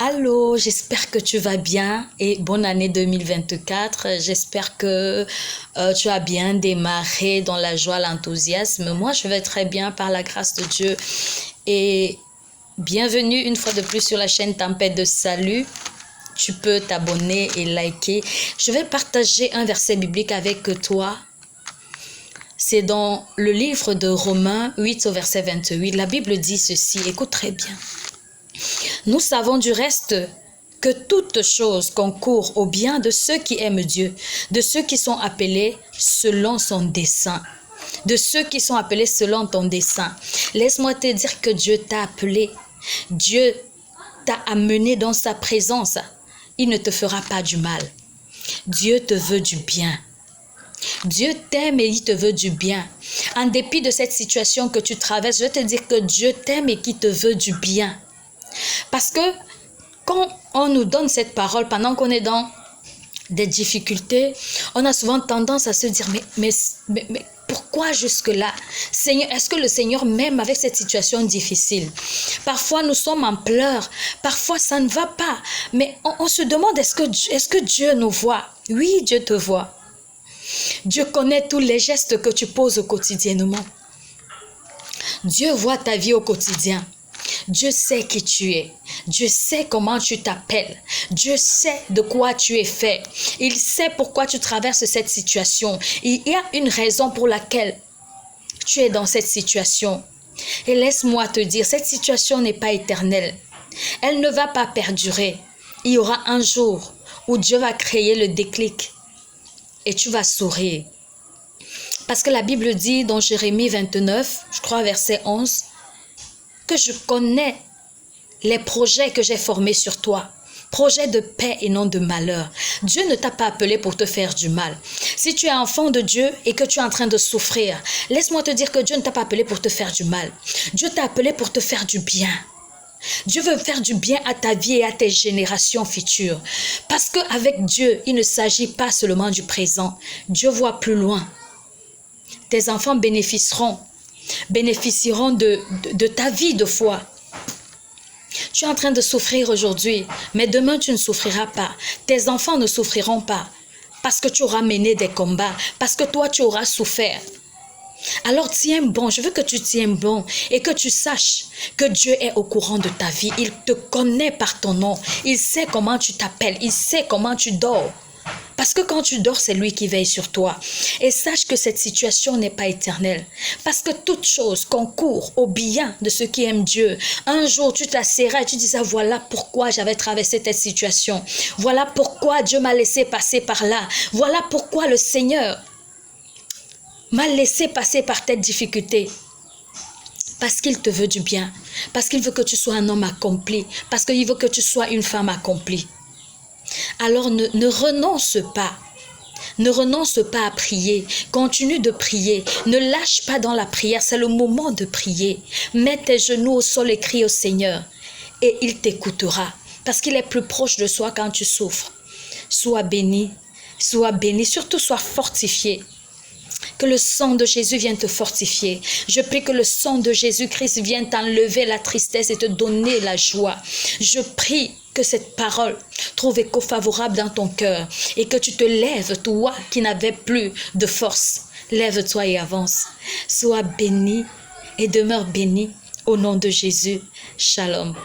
Allô, j'espère que tu vas bien et bonne année 2024. J'espère que tu as bien démarré dans la joie, l'enthousiasme. Moi, je vais très bien par la grâce de Dieu. Et bienvenue une fois de plus sur la chaîne Tempête de Salut. Tu peux t'abonner et liker. Je vais partager un verset biblique avec toi. C'est dans le livre de Romains 8 au verset 28. La Bible dit ceci, écoute très bien. Nous savons du reste que toute chose concourt au bien de ceux qui aiment Dieu, de ceux qui sont appelés selon son dessein. De ceux qui sont appelés selon ton dessein. Laisse-moi te dire que Dieu t'a appelé. Dieu t'a amené dans sa présence. Il ne te fera pas du mal. Dieu te veut du bien. Dieu t'aime et il te veut du bien. En dépit de cette situation que tu traverses, je vais te dire que Dieu t'aime et qu'il te veut du bien. Parce que quand on nous donne cette parole, pendant qu'on est dans des difficultés, on a souvent tendance à se dire, mais pourquoi jusque-là? Seigneur, est-ce que le Seigneur m'aime avec cette situation difficile? Parfois, nous sommes en pleurs. Parfois, ça ne va pas. Mais on se demande, est-ce que Dieu nous voit? Oui, Dieu te voit. Dieu connaît tous les gestes que tu poses quotidiennement. Dieu voit ta vie au quotidien. Dieu sait qui tu es. Dieu sait comment tu t'appelles. Dieu sait de quoi tu es fait. Il sait pourquoi tu traverses cette situation. Il y a une raison pour laquelle tu es dans cette situation. Et laisse-moi te dire, cette situation n'est pas éternelle. Elle ne va pas perdurer. Il y aura un jour où Dieu va créer le déclic et tu vas sourire. Parce que la Bible dit dans Jérémie 29, je crois verset 11, que je connais les projets que j'ai formés sur toi. Projets de paix et non de malheur. Dieu ne t'a pas appelé pour te faire du mal. Si tu es enfant de Dieu et que tu es en train de souffrir, laisse-moi te dire que Dieu ne t'a pas appelé pour te faire du mal. Dieu t'a appelé pour te faire du bien. Dieu veut faire du bien à ta vie et à tes générations futures. Parce qu'avec Dieu, il ne s'agit pas seulement du présent. Dieu voit plus loin. Tes enfants bénéficieront de ta vie de foi. Tu es en train de souffrir aujourd'hui, mais demain tu ne souffriras pas. Tes enfants ne souffriront pas parce que tu auras mené des combats, parce que toi tu auras souffert. Alors tiens bon, je veux que tu tiennes bon et que tu saches que Dieu est au courant de ta vie. Il te connaît par ton nom. Il sait comment tu t'appelles. Il sait comment tu dors. Parce que quand tu dors, c'est lui qui veille sur toi. Et sache que cette situation n'est pas éternelle. Parce que toute chose concourt au bien de ceux qui aiment Dieu. Un jour, tu t'assieras et tu disais, voilà pourquoi j'avais traversé cette situation. Voilà pourquoi Dieu m'a laissé passer par là. Voilà pourquoi le Seigneur m'a laissé passer par cette difficulté. Parce qu'il te veut du bien. Parce qu'il veut que tu sois un homme accompli. Parce qu'il veut que tu sois une femme accomplie. Alors ne renonce pas. Ne renonce pas à prier. Continue de prier. Ne lâche pas dans la prière. C'est le moment de prier. Mets tes genoux au sol et crie au Seigneur. Et il t'écoutera. Parce qu'il est plus proche de soi quand tu souffres. Sois béni. Sois béni. Surtout sois fortifié. Que le sang de Jésus vienne te fortifier. Je prie que le sang de Jésus-Christ vienne t'enlever la tristesse et te donner la joie. Je prie que cette parole trouve écho favorable dans ton cœur et que tu te lèves, toi qui n'avais plus de force. Lève-toi et avance. Sois béni et demeure béni au nom de Jésus. Shalom.